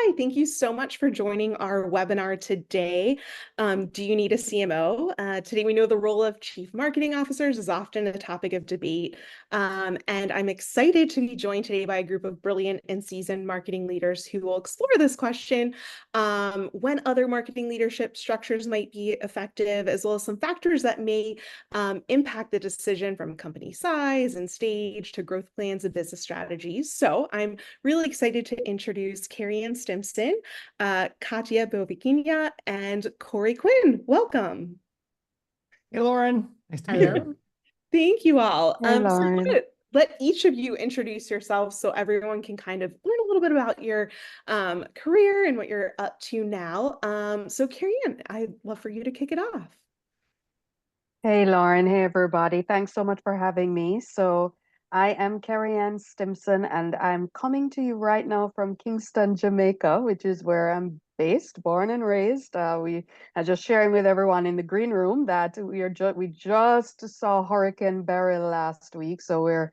Hi, thank you so much for joining our webinar today. Do you need a CMO? Today we know the role of chief marketing officers is often a topic of debate. And I'm excited to be joined today by a group of brilliant and seasoned marketing leaders who will explore this question, when other marketing leadership structures might be effective, as well as some factors that may impact the decision from company size and stage to growth plans and business strategies. So I'm really excited to introduce Carrie-Ann Stimson, Katya Bovikinia, and Corey Quinn. Welcome. Hey, Lauren. Nice to meet you. Hello. Thank you all. Hey, So I'm Lauren. gonna let each of you introduce yourselves so everyone can kind of learn a little bit about your career and what you're up to now. So Carrie-Ann, I'd love for you to kick it off. Hey, Lauren. Hey, everybody. Thanks so much for having me. So, I am Carrie-Ann Stimson, and I'm coming to you right now from Kingston, Jamaica, which is where I'm based, born and raised. We are just sharing with everyone in the green room that we just saw Hurricane Beryl last week, so we're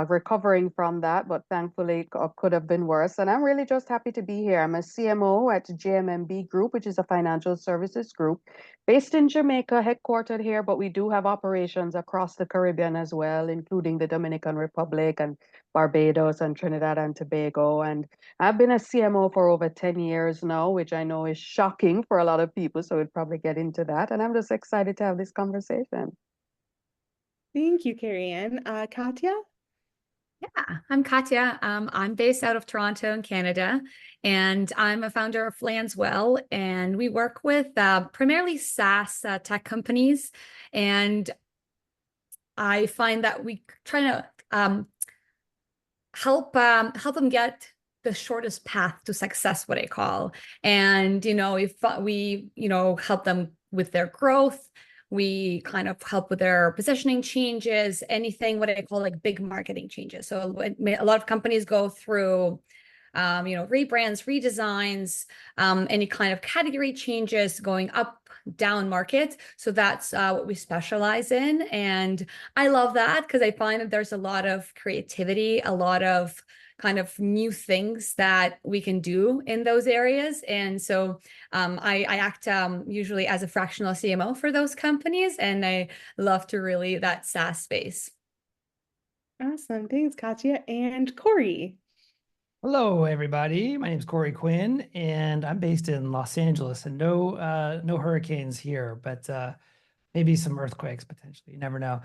recovering from that, but thankfully it could have been worse. And I'm really just happy to be here. I'm a CMO at JMMB Group, which is a financial services group based in Jamaica, headquartered here, but we do have operations across the Caribbean as well, including the Dominican Republic and Barbados and Trinidad and Tobago. And I've been a CMO for over 10 years now, which I know is shocking for a lot of people. So we'd probably get into that. And I'm just excited to have this conversation. Thank you, Carrie-Ann. Katya? Yeah, I'm Katya. I'm based out of Toronto in Canada, and I'm a founder of Lanswell, and we work with primarily SaaS tech companies, and I find that we try to help them get the shortest path to success, what I call. And if we help them with their growth, we kind of help with their positioning changes, anything what I call like big marketing changes. So a lot of companies go through rebrands, redesigns, any kind of category changes, going up, down market. So that's what we specialize in. And I love that because I find that there's a lot of creativity, a lot of kind of new things that we can do in those areas. And so I act usually as a fractional CMO for those companies, and I love to really that SaaS space. Awesome. Thanks, Katya. And Corey. Hello, everybody. My name is Corey Quinn, and I'm based in Los Angeles. And no hurricanes here, but maybe some earthquakes potentially. You never know.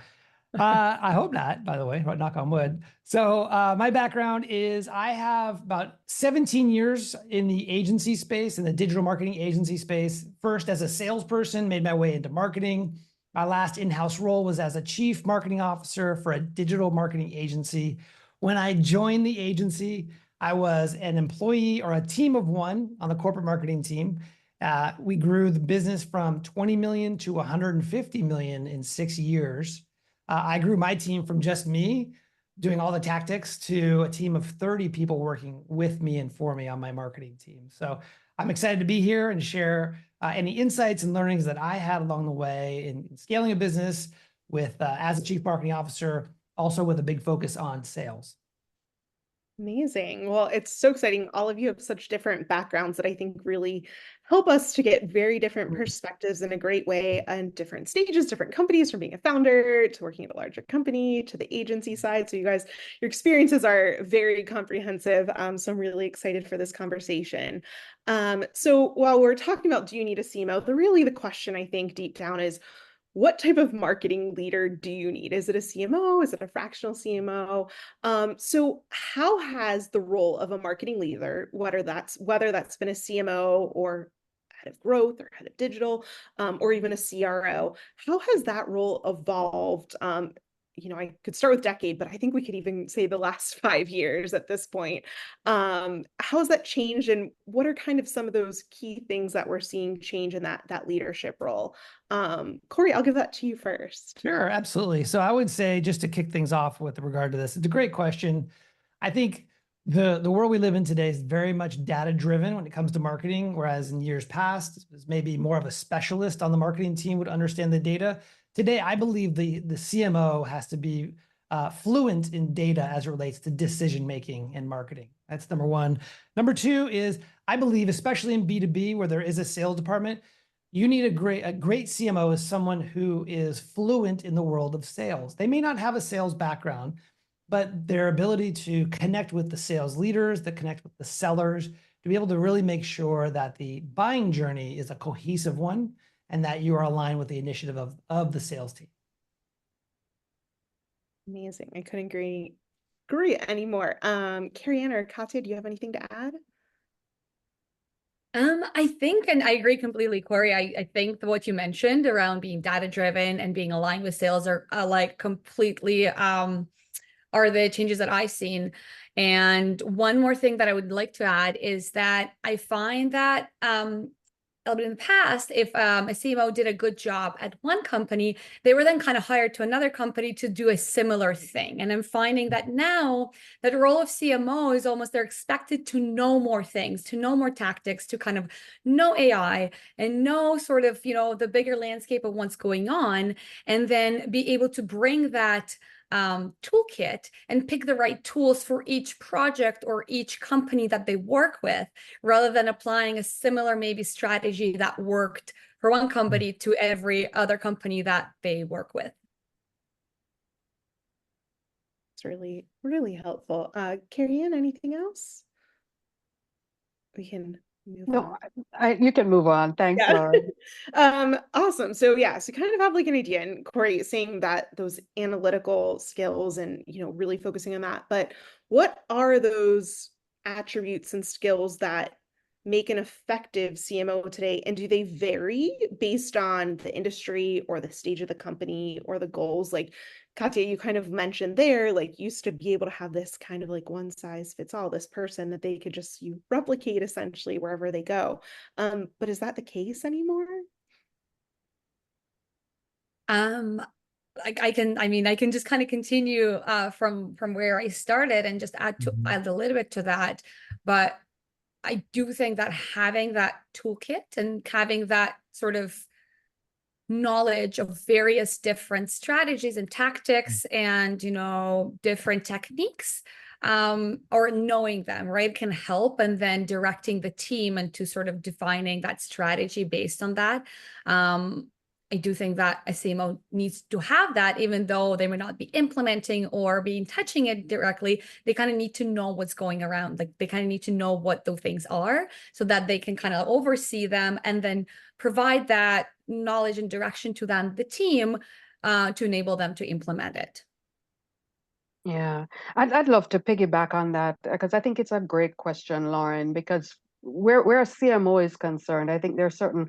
I hope not, by the way, knock on wood. So my background is I have about 17 years in the agency space, in the digital marketing agency space. First as a salesperson, made my way into marketing. My last in-house role was as a chief marketing officer for a digital marketing agency. When I joined the agency, I was an employee or a team of one on the corporate marketing team. We grew the business from 20 million to 150 million in 6 years. I grew my team from just me doing all the tactics to a team of 30 people working with me and for me on my marketing team. So I'm excited to be here and share any insights and learnings that I had along the way in scaling a business with as a chief marketing officer, also with a big focus on sales. Amazing. Well, it's so exciting. All of you have such different backgrounds that I think really help us to get very different perspectives in a great way and different stages, different companies, from being a founder to working at a larger company to the agency side. So you guys, your experiences are very comprehensive. So I'm really excited for this conversation. So while we're talking about do you need a CMO, the question I think deep down is, what type of marketing leader do you need? Is it a CMO? Is it a fractional CMO? So how has the role of a marketing leader, whether that's been a CMO or head of growth or head of digital, or even a CRO, how has that role evolved? I could start with decade, but I think we could even say the last 5 years at this point. How has that changed, and what are kind of some of those key things that we're seeing change in that leadership role? Corey, I'll give that to you first. Sure, absolutely. So I would say, just to kick things off with regard to this, it's a great question. I think the world we live in today is very much data driven when it comes to marketing, whereas in years past, it was maybe more of a specialist on the marketing team would understand the data. Today, I believe the CMO has to be fluent in data as it relates to decision making and marketing. That's number one. Number two is, I believe, especially in B2B where there is a sales department, you need a great CMO is someone who is fluent in the world of sales. They may not have a sales background, but their ability to connect with the sales leaders, to connect with the sellers, to be able to really make sure that the buying journey is a cohesive one and that you are aligned with the initiative of the sales team. Amazing. I couldn't agree anymore. Carrie Ann or Katya, do you have anything to add? I think, and I agree completely, Corey. I think what you mentioned around being data driven and being aligned with sales are like completely are the changes that I've seen. And one more thing that I would like to add is that I find that in the past, if a CMO did a good job at one company, they were then kind of hired to another company to do a similar thing. And I'm finding that now that role of CMO is almost they're expected to know more things, to know more tactics, to kind of know AI and know sort of, you know, the bigger landscape of what's going on, and then be able to bring that toolkit and pick the right tools for each project or each company that they work with, rather than applying a similar maybe strategy that worked for one company to every other company that they work with. It's really, really helpful. Carrie Ann, anything else? We can move on. No, you can move on. Thanks, Yeah. Laura. Awesome. So yeah, so kind of have like an idea, and Corey saying that those analytical skills and, you know, really focusing on that, but what are those attributes and skills that make an effective CMO today? And do they vary based on the industry or the stage of the company or the goals? Like Katya, you kind of mentioned there, like used to be able to have this kind of like one size fits all, this person that they could just replicate essentially wherever they go. But is that the case anymore? I can just kind of continue from where I started and just add a little bit to that. But I do think that having that toolkit and having that sort of knowledge of various different strategies and tactics and, you know, different techniques, or knowing them, right, can help, and then directing the team into sort of defining that strategy based on that. I do think that a CMO needs to have that, even though they may not be implementing or being touching it directly. They kind of need to know what's going around. Like they kind of need to know what those things are so that they can kind of oversee them and then provide that knowledge and direction to them, the team, to enable them to implement it. Yeah, I'd love to piggyback on that because I think it's a great question, Lauren, because where a CMO is concerned, I think there are certain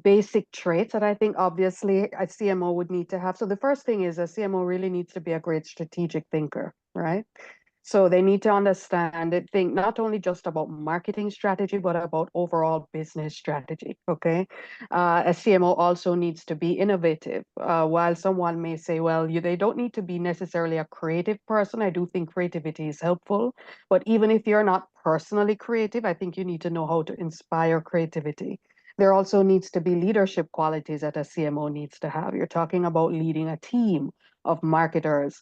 basic traits that I think obviously a CMO would need to have. So the first thing is a CMO really needs to be a great strategic thinker, right? So they need to understand and think not only just about marketing strategy, but about overall business strategy, okay? A CMO also needs to be innovative. While someone may say, well, they don't need to be necessarily a creative person. I do think creativity is helpful. But even if you're not personally creative, I think you need to know how to inspire creativity. There also needs to be leadership qualities that a CMO needs to have. You're talking about leading a team of marketers.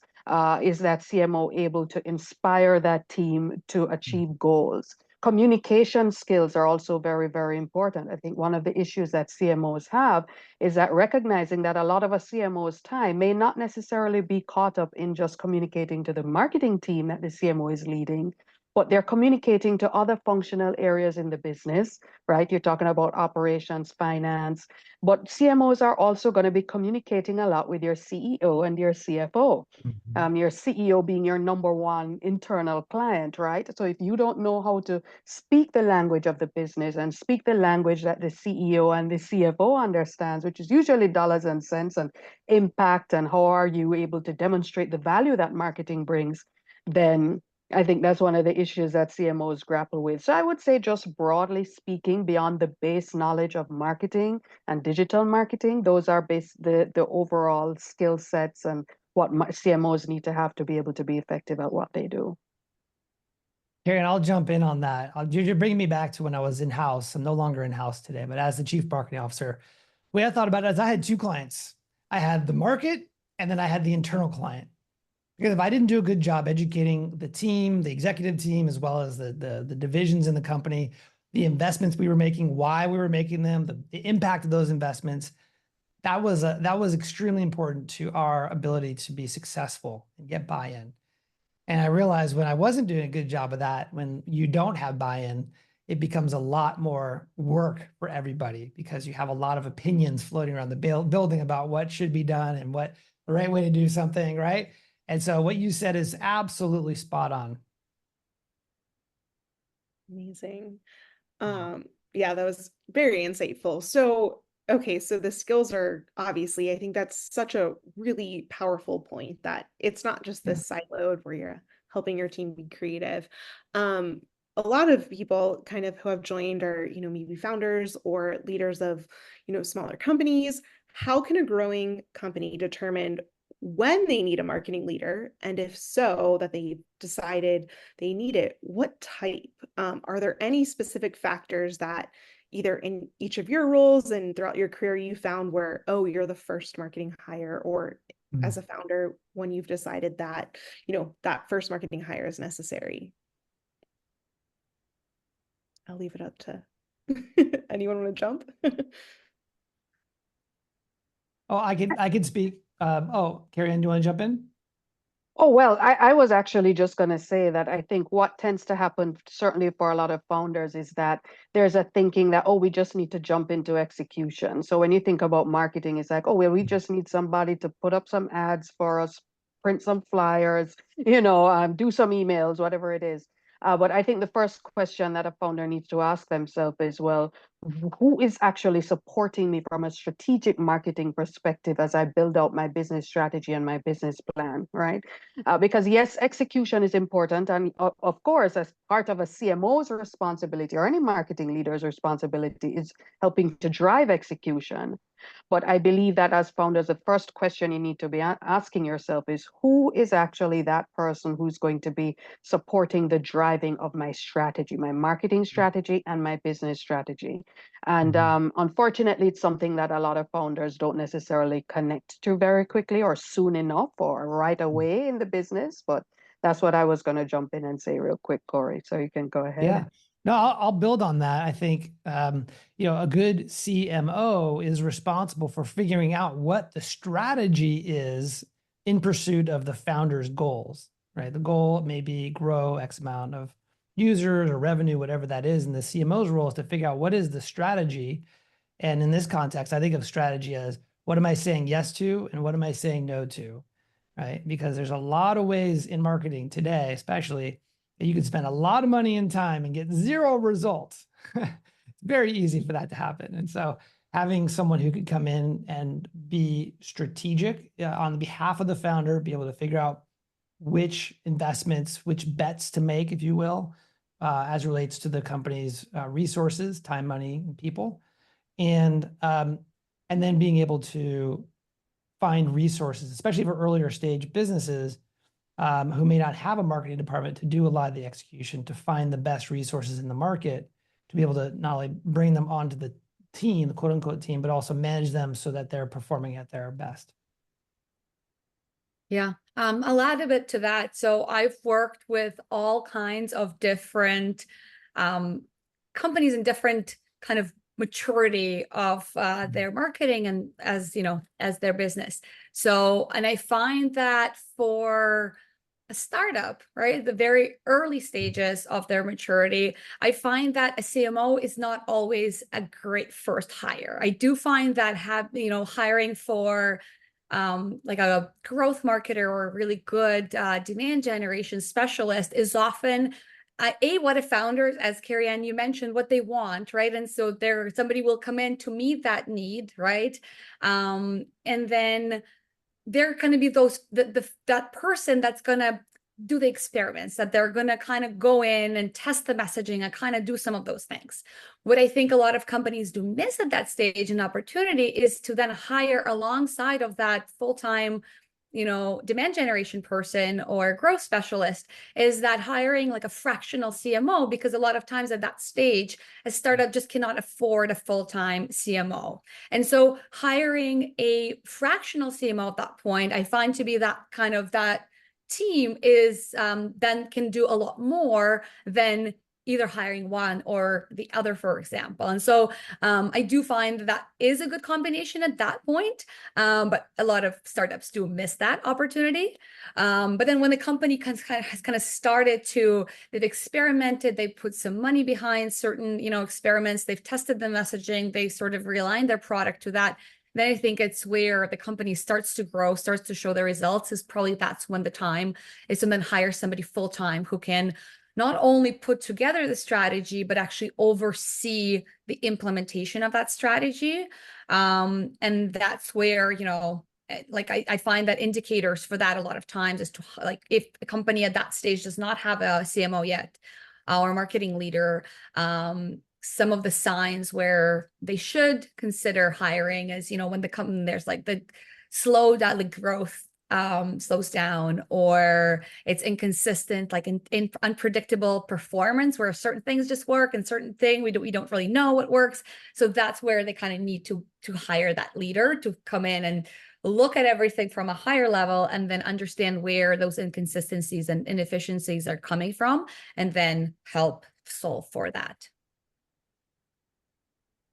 Is that CMO able to inspire that team to achieve goals? Communication skills are also very, very important. I think one of the issues that CMOs have is that recognizing that a lot of a CMO's time may not necessarily be caught up in just communicating to the marketing team that the CMO is leading, but they're communicating to other functional areas in the business, right? You're talking about operations, finance, but CMOs are also going to be communicating a lot with your CEO and your CFO. Your CEO being your number one internal client, right? So if you don't know how to speak the language of the business and speak the language that the CEO and the CFO understands, which is usually dollars and cents and impact, and how are you able to demonstrate the value that marketing brings, then I think that's one of the issues that CMOs grapple with. So I would say, just broadly speaking, beyond the base knowledge of marketing and digital marketing, those are the overall skill sets and what CMOs need to have to be able to be effective at what they do. Karen, I'll jump in on that. You're bringing me back to when I was in-house. I'm no longer in-house today, but as the chief marketing officer, the way I thought about it is I had two clients. I had the market, and then I had the internal client. Because if I didn't do a good job educating the team, the executive team, as well as the divisions in the company, the investments we were making, why we were making them, the impact of those investments, that was extremely important to our ability to be successful and get buy-in. And I realized when I wasn't doing a good job of that, when you don't have buy-in, it becomes a lot more work for everybody because you have a lot of opinions floating around the building about what should be done and what the right way to do something, right? And so what you said is absolutely spot on. Amazing. Yeah, that was very insightful. So, okay, so the skills are obviously, I think that's such a really powerful point that it's not just this siloed where you're helping your team be creative. A lot of people kind of who have joined are, maybe founders or leaders of, smaller companies. How can a growing company determine when they need a marketing leader? And if so, that they decided they need it, what type? Are there any specific factors that either in each of your roles and throughout your career you found where, oh, you're the first marketing hire, or as a founder, when you've decided that, that first marketing hire is necessary? I'll leave it up to anyone want to jump? Oh, I can speak. Carrie Ann, do you want to jump in? Oh, well, I was actually just going to say that I think what tends to happen, certainly for a lot of founders, is that there's a thinking that, oh, we just need to jump into execution. So when you think about marketing, it's like, oh, well, we just need somebody to put up some ads for us, print some flyers, do some emails, whatever it is. But I think the first question that a founder needs to ask themselves is, well, who is actually supporting me from a strategic marketing perspective as I build out my business strategy and my business plan, right? Because yes, execution is important. And of course, as part of a CMO's responsibility or any marketing leader's responsibility is helping to drive execution. But I believe that as founders, the first question you need to be asking yourself is, who is actually that person who's going to be supporting the driving of my strategy, my marketing strategy and my business strategy? And unfortunately, it's something that a lot of founders don't necessarily connect to very quickly or soon enough or right away in the business. But that's what I was going to jump in and say real quick, Corey. So you can go ahead. Yeah. No, I'll build on that. I think, a good CMO is responsible for figuring out what the strategy is in pursuit of the founder's goals, right? The goal may be grow X amount of users or revenue, whatever that is. And the CMO's role is to figure out what is the strategy. And in this context, I think of strategy as what am I saying yes to and what am I saying no to, right? Because there's a lot of ways in marketing today, especially, you can spend a lot of money and time and get zero results. It's very easy for that to happen. And so having someone who could come in and be strategic on behalf of the founder, be able to figure out which investments, which bets to make, if you will, as relates to the company's resources, time, money, and people. And then being able to find resources, especially for earlier stage businesses, who may not have a marketing department to do a lot of the execution, to find the best resources in the market, to be able to not only bring them onto the team, the quote unquote team, but also manage them so that they're performing at their best. Yeah, I'll add a bit to that. So I've worked with all kinds of different companies and different kind of maturity of their marketing and as their business. So, and I find that for a startup, right, the very early stages of their maturity, I find that a CMO is not always a great first hire. I do find that hiring for like a growth marketer or a really good demand generation specialist is often what a founder, as Carrie Ann, you mentioned, what they want, right? And so somebody will come in to meet that need, right? And then they're going to be that person that's going to do the experiments, that they're going to kind of go in and test the messaging and kind of do some of those things. What I think a lot of companies do miss at that stage and opportunity is to then hire alongside of that full-time demand generation person or growth specialist, is that hiring like a fractional CMO, because a lot of times at that stage, a startup just cannot afford a full-time CMO. And so hiring a fractional CMO at that point, I find to be that kind of that team is then can do a lot more than either hiring one or the other, for example. And so I do find that is a good combination at that point. But a lot of startups do miss that opportunity. But then when the company has kind of started to, they've experimented, they put some money behind certain, experiments, they've tested the messaging, they sort of realigned their product to that. Then I think it's where the company starts to grow, starts to show their results, is probably that's when the time is to then hire somebody full-time who can not only put together the strategy, but actually oversee the implementation of that strategy. And that's where, like I find that indicators for that a lot of times is to, like, if the company at that stage does not have a CMO yet, or marketing leader, some of the signs where they should consider hiring is, when there's like the slow down, the growth slows down, or it's inconsistent, like in unpredictable performance, where certain things just work and certain thing we don't really know what works. So that's where they kind of need to hire that leader to come in and look at everything from a higher level and then understand where those inconsistencies and inefficiencies are coming from, and then help solve for that.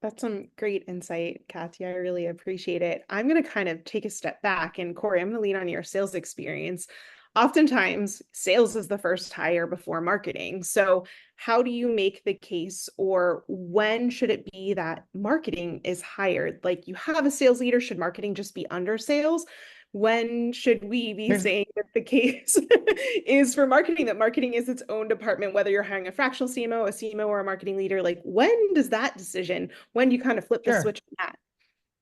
That's some great insight, Katya. I really appreciate it. I'm going to kind of take a step back, and Corey, I'm going to lean on your sales experience. Oftentimes, sales is the first hire before marketing. So how do you make the case, or when should it be that marketing is hired? Like, you have a sales leader, should marketing just be under sales? When should we be saying that the case is for marketing, that marketing is its own department, whether you're hiring a fractional CMO, a CMO, or a marketing leader? Like, when does that decision, when do you kind of flip the switch on that?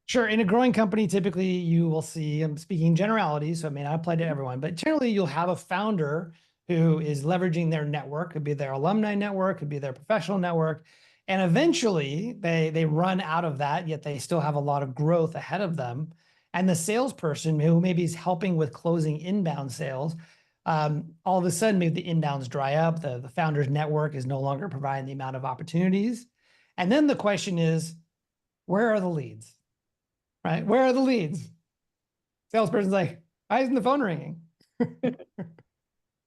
Sure. In a growing company, typically you will see, I'm speaking generalities, so it may not apply to everyone, but generally you'll have a founder who is leveraging their network. Could be their alumni network, could be their professional network. And eventually they run out of that, yet they still have a lot of growth ahead of them. And the salesperson who maybe is helping with closing inbound sales, all of a sudden, maybe the inbounds dry up, the founder's network is no longer providing the amount of opportunities. And then the question is, where are the leads? Right? Where are the leads? Salesperson's like, why isn't the phone ringing?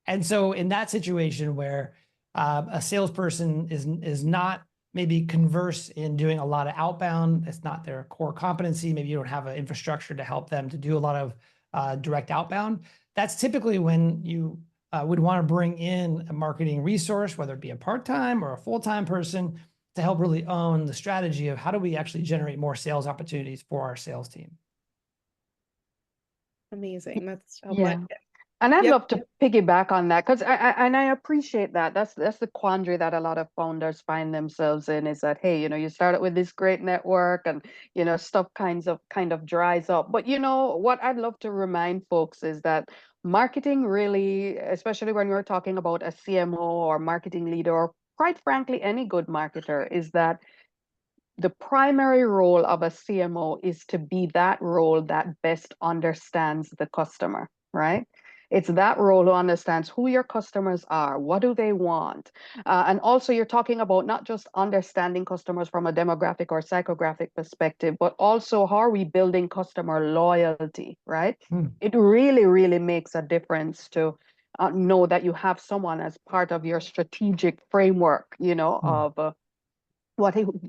And so in that situation where a salesperson is not maybe converse in doing a lot of outbound, it's not their core competency, maybe you don't have an infrastructure to help them to do a lot of direct outbound, that's typically when you would want to bring in a marketing resource, whether it be a part-time or a full-time person, to help really own the strategy of how do we actually generate more sales opportunities for our sales team. Amazing. That's yeah. And I'd love to piggyback on that, because I appreciate that. That's the quandary that a lot of founders find themselves in, is that, hey, you started with this great network and, stuff kind of dries up. But what I'd love to remind folks is that marketing really, especially when we're talking about a CMO or marketing leader, or quite frankly, any good marketer, is that the primary role of a CMO is to be that role that best understands the customer, right? It's that role who understands who your customers are, what do they want? And also you're talking about not just understanding customers from a demographic or psychographic perspective, but also how are we building customer loyalty, right? It really, really makes a difference to know that you have someone as part of your strategic framework, of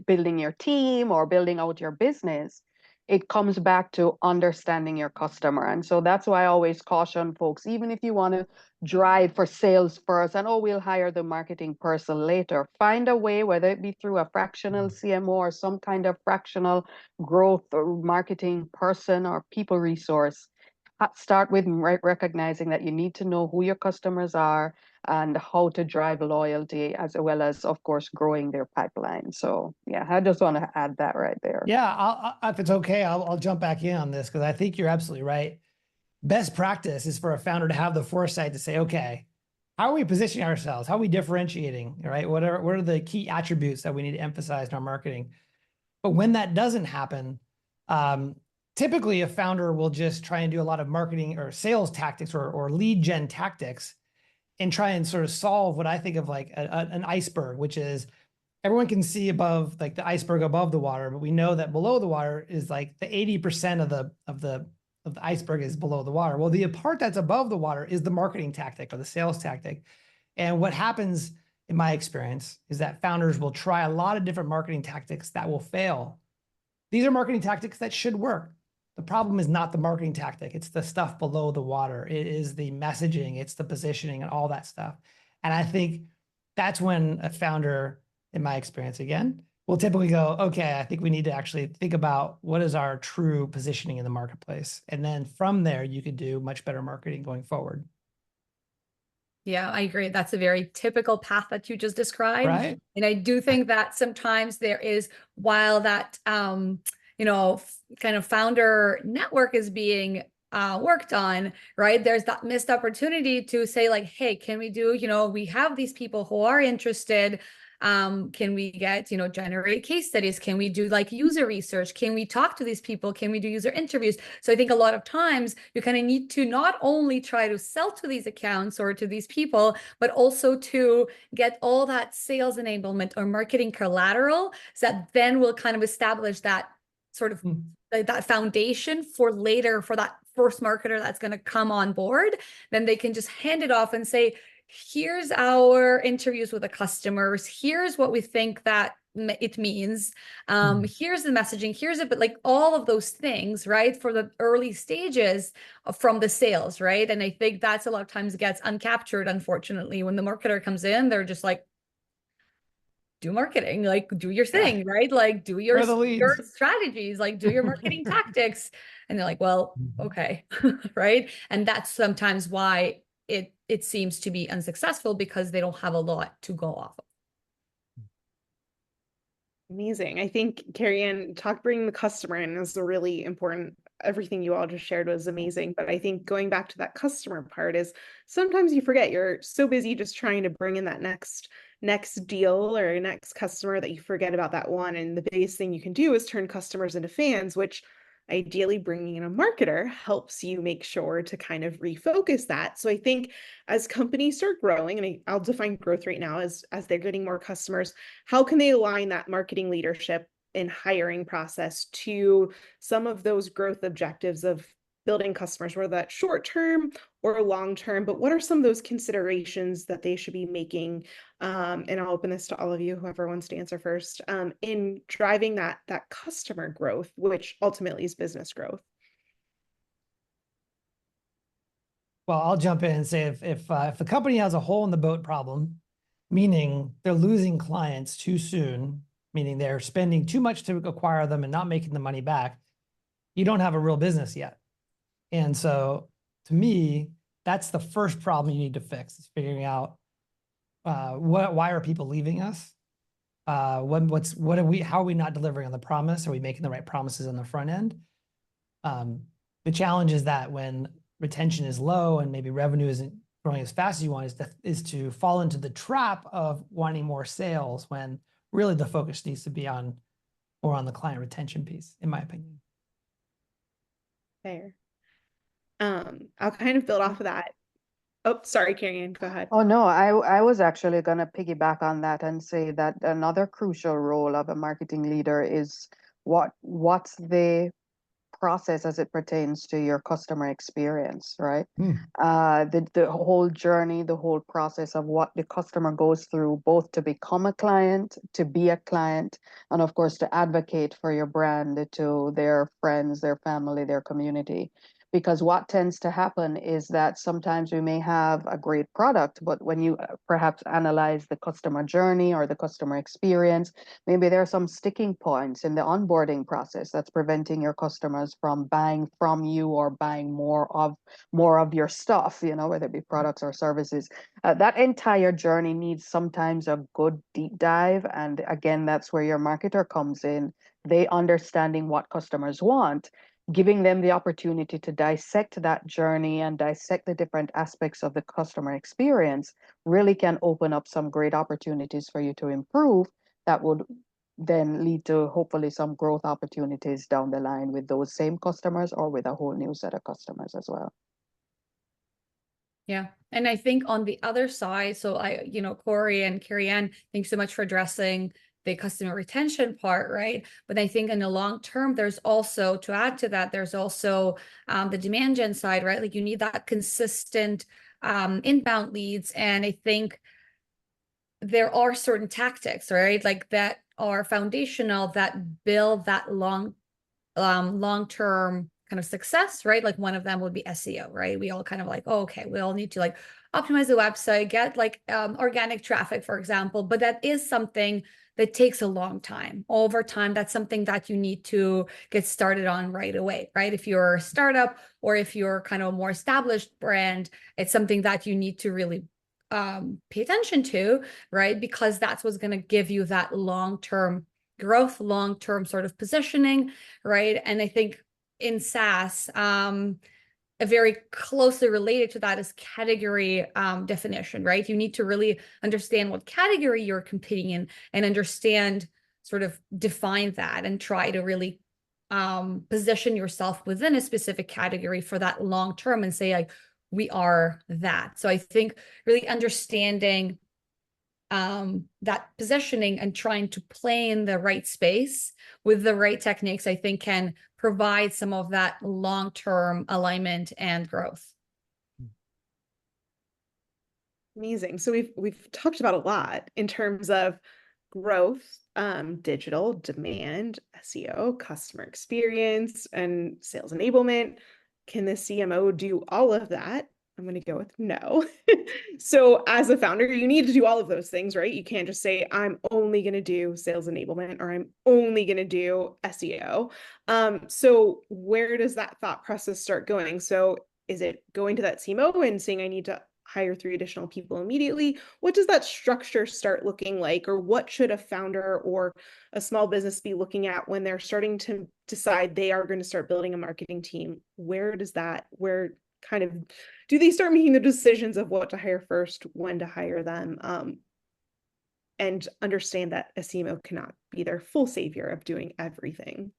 building your team or building out your business. It comes back to understanding your customer. And so that's why I always caution folks, even if you want to drive for sales first and, we'll hire the marketing person later, find a way, whether it be through a fractional CMO or some kind of fractional growth or marketing person or people resource. Start with recognizing that you need to know who your customers are and how to drive loyalty, as well as, of course, growing their pipeline. So yeah, I just want to add that right there. Yeah, if it's okay, I'll jump back in on this, because I think you're absolutely right. Best practice is for a founder to have the foresight to say, okay, how are we positioning ourselves? How are we differentiating, right? What are the key attributes that we need to emphasize in our marketing? But when that doesn't happen, typically a founder will just try and do a lot of marketing or sales tactics or lead gen tactics and try and sort of solve what I think of like an iceberg, which is everyone can see above, like the iceberg above the water, but we know that below the water is like the 80% of of the iceberg is below the water. Well, the part that's above the water is the marketing tactic or the sales tactic. And what happens in my experience is that founders will try a lot of different marketing tactics that will fail. These are marketing tactics that should work. The problem is not the marketing tactic. It's the stuff below the water. It is the messaging, it's the positioning and all that stuff. And I think that's when a founder, in my experience again, will typically go, okay, I think we need to actually think about what is our true positioning in the marketplace. And then from there, you could do much better marketing going forward. Yeah, I agree. That's a very typical path that you just described. Right. And I do think that sometimes there is, while that, kind of founder network is being worked on, right? There's that missed opportunity to say like, hey, can we do, we have these people who are interested. Can we get, generate case studies? Can we do like user research? Can we talk to these people? Can we do user interviews? So I think a lot of times you kind of need to not only try to sell to these accounts or to these people, but also to get all that sales enablement or marketing collateral so that then will kind of establish that sort of that foundation for later, for that first marketer that's going to come on board. Then they can just hand it off and say, here's our interviews with the customers. Here's what we think that it means. Here's the messaging. Here's it. But like all of those things, right? For the early stages from the sales, right? And I think that's a lot of times gets uncaptured, unfortunately. When the marketer comes in, they're just like, do marketing, like do your thing, right? Like do your strategies, like do your marketing tactics. And they're like, well, okay, right? And that's sometimes why it seems to be unsuccessful, because they don't have a lot to go off of. Amazing. I think Carrie-Anne, bringing the customer in is a really important. Everything you all just shared was amazing. But I think going back to that customer part is sometimes you forget, you're so busy just trying to bring in that next deal or next customer that you forget about that one. And the biggest thing you can do is turn customers into fans, which ideally bringing in a marketer helps you make sure to kind of refocus that. So I think as companies start growing, and I'll define growth right now as they're getting more customers, how can they align that marketing leadership and hiring process to some of those growth objectives of building customers, whether that's short term or long term, but what are some of those considerations that they should be making? And I'll open this to all of you, whoever wants to answer first, in driving that customer growth, which ultimately is business growth. Well, I'll jump in and say if the company has a hole in the boat problem, meaning they're losing clients too soon, meaning they're spending too much to acquire them and not making the money back, you don't have a real business yet. And so to me, that's the first problem you need to fix, is figuring out why are people leaving us? How are we not delivering on the promise? Are we making the right promises on the front end? The challenge is that when retention is low and maybe revenue isn't growing as fast as you want, is to fall into the trap of wanting more sales, when really the focus needs to be more on the client retention piece, in my opinion. Fair. I'll kind of build off of that. Oh, sorry, Carrie-Anne, go ahead. Oh, no, I was actually going to piggyback on that and say that another crucial role of a marketing leader is what's the process as it pertains to your customer experience, right? The whole journey, the whole process of what the customer goes through, both to become a client, to be a client, and of course to advocate for your brand to their friends, their family, their community. Because what tends to happen is that sometimes we may have a great product, but when you perhaps analyze the customer journey or the customer experience, maybe there are some sticking points in the onboarding process that's preventing your customers from buying from you or buying more of your stuff, whether it be products or services. That entire journey needs sometimes a good deep dive. And again, that's where your marketer comes in. They understanding what customers want, giving them the opportunity to dissect that journey and dissect the different aspects of the customer experience really can open up some great opportunities for you to improve that would then lead to hopefully some growth opportunities down the line with those same customers or with a whole new set of customers as well. Yeah. And I think on the other side, so Corey and Carrie-Anne, thanks so much for addressing the customer retention part, right? But I think in the long term, there's also, to add to that, there's also the demand gen side, right? Like you need that consistent inbound leads. And I think there are certain tactics, right? Like that are foundational that build that long-term kind of success, right? Like one of them would be SEO, right? We all kind of like, oh, okay, we all need to like optimize the website, get like organic traffic, for example, but that is something that takes a long time. Over time, that's something that you need to get started on right away, right? If you're a startup or if you're kind of a more established brand, it's something that you need to really pay attention to, right? Because that's what's going to give you that long-term growth, long-term sort of positioning, right? And I think in SaaS, a very closely related to that is category definition, right? You need to really understand what category you're competing in and understand, sort of define that and try to really position yourself within a specific category for that long term and say like, we are that. So I think really understanding that positioning and trying to play in the right space with the right techniques, I think can provide some of that long-term alignment and growth. Amazing. So we've talked about a lot in terms of growth, digital, demand, SEO, customer experience, and sales enablement. Can the CMO do all of that? I'm going to go with no. So as a founder, you need to do all of those things, right? You can't just say, I'm only going to do sales enablement or I'm only going to do SEO. So where does that thought process start going? So is it going to that CMO and saying, I need to hire 3 additional people immediately? What does that structure start looking like? Or what should a founder or a small business be looking at when they're starting to decide they are going to start building a marketing team? Where kind of do they start making the decisions of what to hire first, when to hire them, and understand that a CMO cannot be their full savior of doing everything?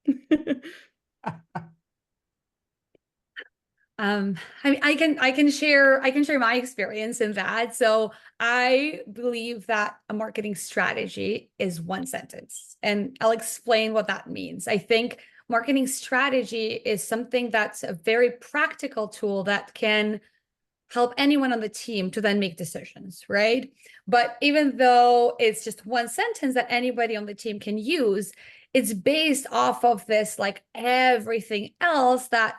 I mean, I can share my experience in that. So I believe that a marketing strategy is one sentence, and I'll explain what that means. I think marketing strategy is something that's a very practical tool that can help anyone on the team to then make decisions, right? But even though it's just one sentence that anybody on the team can use, it's based off of this, like everything else that,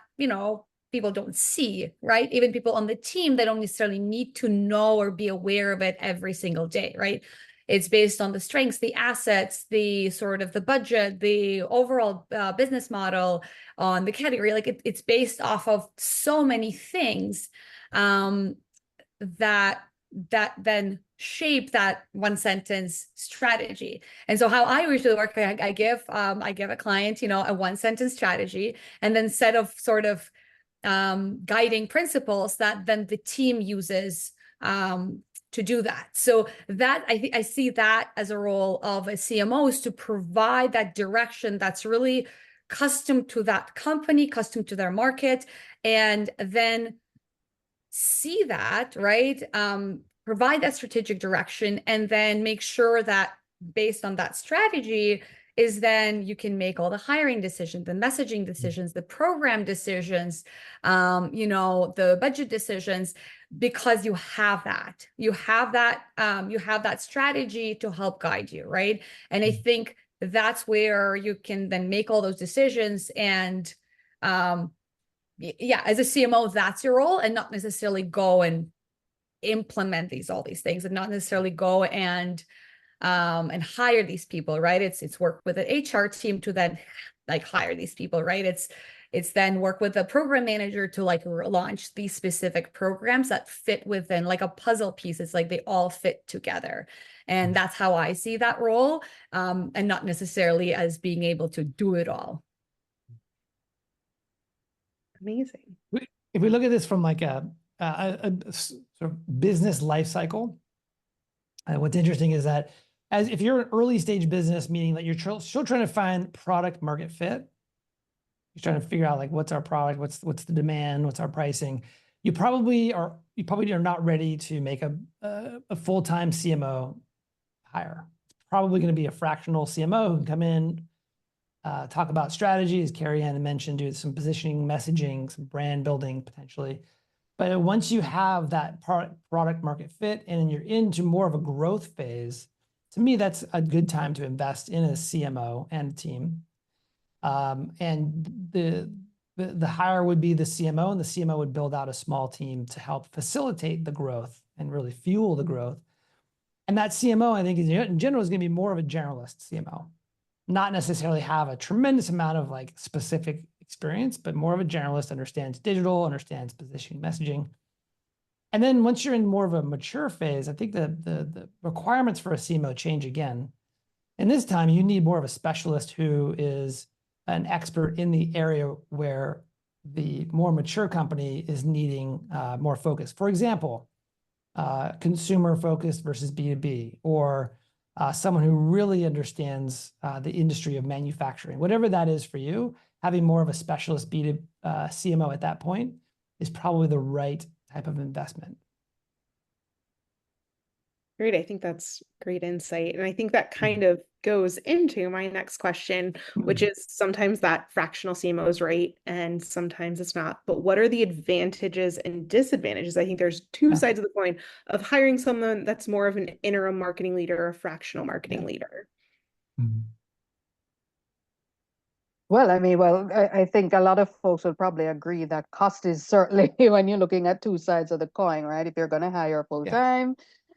people don't see, right? Even people on the team, they don't necessarily need to know or be aware of it every single day, right? It's based on the strengths, the assets, the sort of the budget, the overall business model, on the category. Like it's based off of so many things that then shape that one sentence strategy. And so how I usually work, I give a client, a one sentence strategy, and then set of sort of guiding principles that then the team uses to do that. So that I see that as a role of a CMO, is to provide that direction that's really custom to that company, custom to their market, and then see that, right? Provide that strategic direction, and then make sure that based on that strategy is then you can make all the hiring decisions, the messaging decisions, the program decisions, the budget decisions, because you have that strategy to help guide you, right? And I think that's where you can then make all those decisions. And yeah, as a CMO, that's your role, and not necessarily go and implement all these things, and not necessarily go and hire these people, right? It's work with an HR team to then like hire these people, right? It's then work with a program manager to like launch these specific programs that fit within like a puzzle piece. It's like they all fit together. And that's how I see that role, and not necessarily as being able to do it all. Amazing. If we look at this from like a sort of business life cycle, what's interesting is that if you're an early stage business, meaning that you're still trying to find product market fit, you're trying to figure out like what's our product, what's the demand, what's our pricing. You probably are not ready to make a full-time CMO hire. It's probably going to be a fractional CMO who can come in, talk about strategy, as Carrie Ann mentioned, do some positioning, messaging, some brand building potentially. But once you have that product market fit and you're into more of a growth phase, to me, that's a good time to invest in a CMO and team. And the hire would be the CMO, and the CMO would build out a small team to help facilitate the growth and really fuel the growth. And that CMO, I think, in general, is going to be more of a generalist CMO, not necessarily have a tremendous amount of like specific experience, but more of a generalist, understands digital, understands positioning, messaging. And then once you're in more of a mature phase, I think the requirements for a CMO change again. And this time you need more of a specialist who is an expert in the area where the more mature company is needing more focus. For example, consumer focused versus B2B, or someone who really understands the industry of manufacturing. Whatever that is for you, having more of a specialist CMO at that point is probably the right type of investment. Great. I think that's great insight. And I think that kind of goes into my next question, which is sometimes that fractional CMO is right and sometimes it's not. But what are the advantages and disadvantages? I think there's two sides of the coin of hiring someone that's more of an interim marketing leader or a fractional marketing leader. Well, I mean, I think a lot of folks will probably agree that cost is certainly when you're looking at two sides of the coin, right? If you're going to hire full-time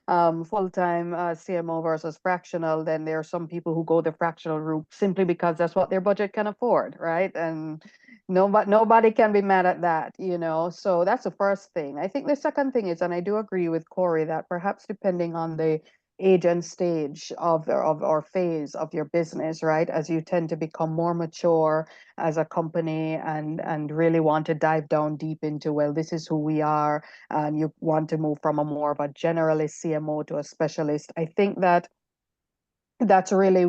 CMO versus fractional, then there are some people who go the fractional route simply because that's what their budget can afford, right? And nobody can be mad at that, you know? So that's the first thing. I think the second thing is, and I do agree with Corey, that perhaps depending on the age and stage of or phase of your business, right? As you tend to become more mature as a company and really want to dive down deep into, well, this is who we are, and you want to move from a more of a generalist CMO to a specialist. I think that's really,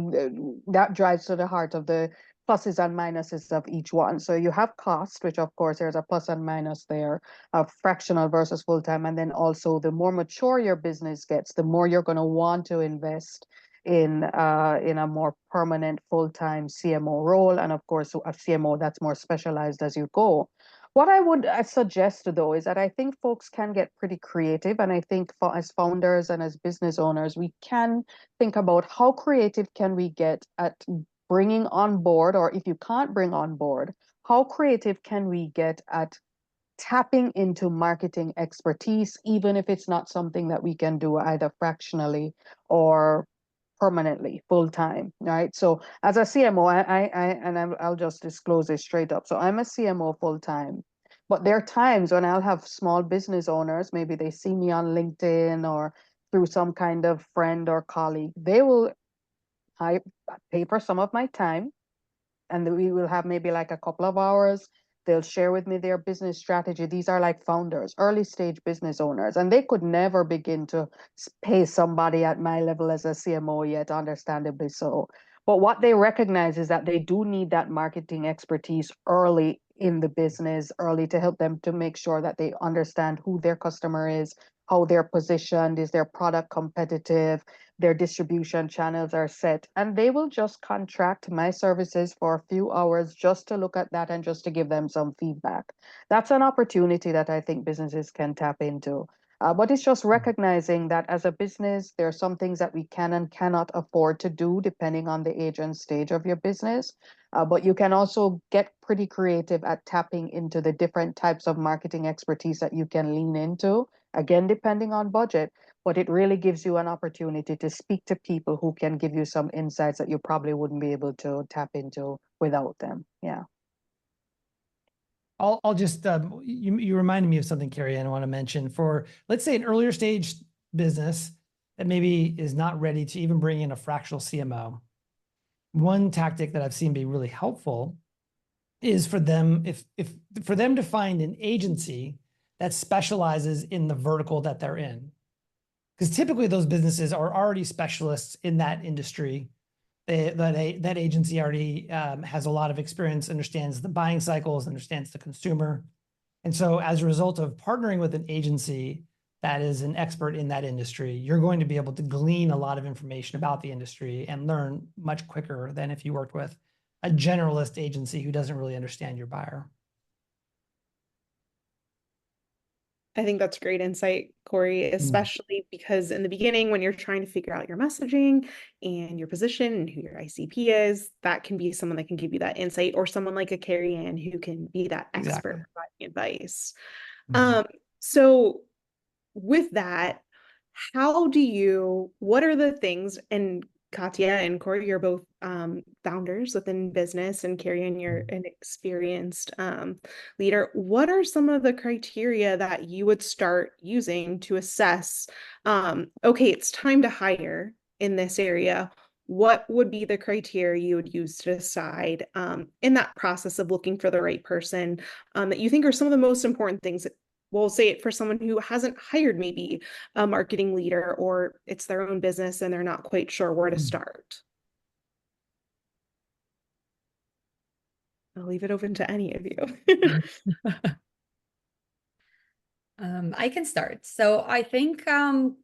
that drives to the heart of the pluses and minuses of each one. So you have cost, which of course there's a plus and minus there of fractional versus full-time. And then also the more mature your business gets, the more you're going to want to invest in a more permanent full-time CMO role. And of course, a CMO that's more specialized as you go. What I would suggest, though, is that I think folks can get pretty creative. And I think as founders and as business owners, we can think about how creative can we get at bringing on board, or if you can't bring on board, how creative can we get at tapping into marketing expertise, even if it's not something that we can do either fractionally or permanently, full time, right? So as a CMO, I'll just disclose this straight up. So I'm a CMO full time, but there are times when I'll have small business owners, maybe they see me on LinkedIn or through some kind of friend or colleague, they will pay for some of my time, and we will have maybe like a couple of hours. They'll share with me their business strategy. These are like founders, early stage business owners, and they could never begin to pay somebody at my level as a CMO yet, understandably so. But what they recognize is that they do need that marketing expertise early in the business, early, to help them to make sure that they understand who their customer is, how they're positioned, is their product competitive, their distribution channels are set, and they will just contract my services for a few hours just to look at that and just to give them some feedback. That's an opportunity that I think businesses can tap into. But it's just recognizing that as a business, there are some things that we can and cannot afford to do depending on the age and stage of your business. But you can also get pretty creative at tapping into the different types of marketing expertise that you can lean into, again, depending on budget. But it really gives you an opportunity to speak to people who can give you some insights that you probably wouldn't be able to tap into without them. Yeah. I'll just, you reminded me of something, Carrie, I want to mention. For, let's say, an earlier stage business that maybe is not ready to even bring in a fractional CMO. One tactic that I've seen be really helpful is for them, for them to find an agency that specializes in the vertical that they're in. Because typically those businesses are already specialists in that industry. That agency already has a lot of experience, understands the buying cycles, understands the consumer. And so as a result of partnering with an agency, that is an expert in that industry, you're going to be able to glean a lot of information about the industry and learn much quicker than if you worked with a generalist agency who doesn't really understand your buyer. I think that's great insight, Corey, especially because in the beginning, when you're trying to figure out your messaging and your position and who your ICP is, that can be someone that can give you that insight, or someone like a Carrie Ann who can be that expert providing advice. So with that, what are the things, and Katya and Corey, you're both founders within business, and Carrie, and you're an experienced leader. What are some of the criteria that you would start using to assess, okay, it's time to hire in this area? What would be the criteria you would use to decide in that process of looking for the right person that you think are some of the most important things? We'll say it for someone who hasn't hired maybe a marketing leader, or it's their own business and they're not quite sure where to start. I'll leave it open to any of you. I can start. So I think, one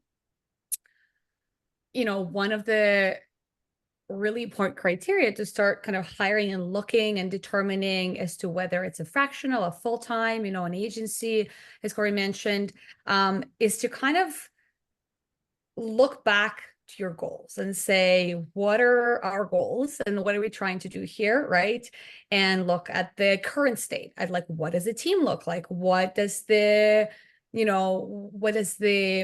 of the really important criteria to start kind of hiring and looking and determining as to whether it's a fractional, a full-time, an agency, as Corey mentioned, is to kind of look back to your goals and say, what are our goals and what are we trying to do here, right? And look at the current state. I'd like, what does the team look like? What does the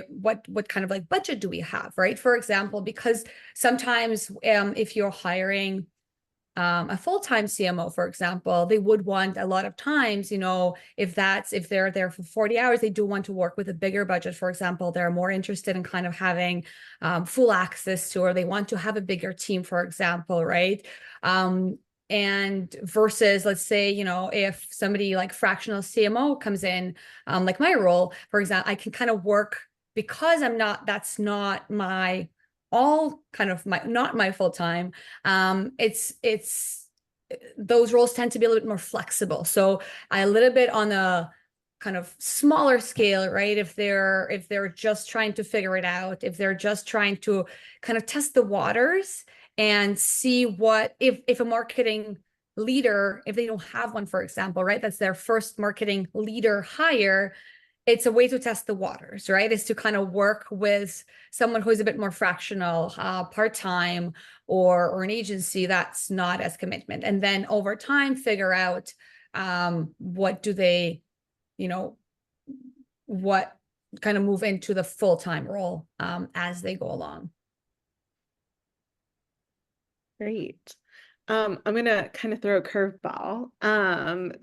what kind of like budget do we have, right? For example, because sometimes if you're hiring a full-time CMO, for example, they would want a lot of times, if they're there for 40 hours, they do want to work with a bigger budget. For example, they're more interested in kind of having full access to, or they want to have a bigger team, for example, right? And versus, let's say, if somebody like fractional CMO comes in, like my role, for example, I can kind of work because that's not my not my full time. It's those roles tend to be a little bit more flexible. So a little bit on a kind of smaller scale, right? If they're just trying to figure it out, if they're just trying to kind of test the waters and see what if a marketing leader, if they don't have one, for example, right? That's their first marketing leader hire. It's a way to test the waters, right? Is to kind of work with someone who's a bit more fractional, part-time, or an agency that's not as commitment. And then over time, figure out what do they, what kind of move into the full-time role as they go along. Great. I'm gonna kind of throw a curveball.